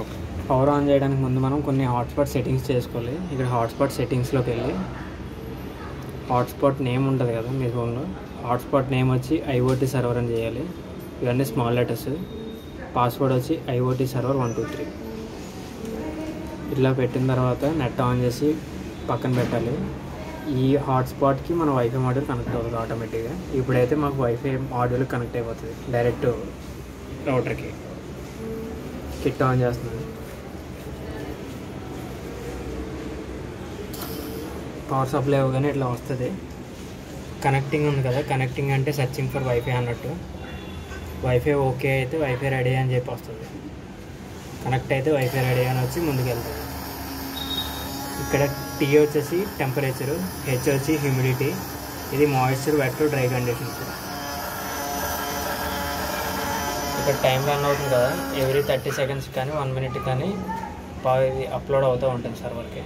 Okay. Power on చేయడానికి ముందు మనం కొన్ని హాట్స్పాట్ సెట్టింగ్స్ చేసుకోవాలి. ఇక్కడ హాట్స్పాట్ సెట్టింగ్స్లోకి వెళ్ళి హాట్స్పాట్ నేమ్ ఉంటుంది కదా మీ ఫోన్లో, హాట్స్పాట్ నేమ్ వచ్చి IoT సర్వర్ అని చేయాలి. ఇవన్నీ స్మాల్ లెటర్స్. పాస్వర్డ్ వచ్చి IoT సర్వర్ 123. ఇట్లా పెట్టిన తర్వాత నెట్ ఆన్ చేసి పక్కన పెట్టాలి. ఈ హాట్స్పాట్కి మన వైఫై మాడ్యూల్ కనెక్ట్ అవుతుంది ఆటోమేటిక్గా. ఇప్పుడైతే మాకు వైఫై మాడ్యూల్ కనెక్ట్ అయిపోతుంది డైరెక్ట్ రౌటర్కి. కిట్ ఆన్ చేస్తుంది. పవర్ సప్లై అవ్వగానే ఇట్లా వస్తుంది. కనెక్టింగ్ ఉంది కదా, కనెక్టింగ్ అంటే సెర్చింగ్ ఫర్ వైఫై అన్నట్టు. వైఫై ఓకే అయితే వైఫై రెడీ అని చెప్పి వస్తుంది. కనెక్ట్ అయితే వైఫై రెడీ అని వచ్చి ముందుకు వెళ్తుంది. ఇక్కడ T వచ్చేసి టెంపరేచరు, H వచ్చి హ్యూమిడిటీ, ఇది మాయిశ్చర్, వెట్, డ్రై కండిషన్స్. ఇక్కడ టైం రన్ అవుతుంది కదా, ఎవ్రీ 30 సెకండ్స్ కానీ 1 మినిట్ కానీ ఇది అప్లోడ్ అవుతూ ఉంటుంది సర్వర్కి.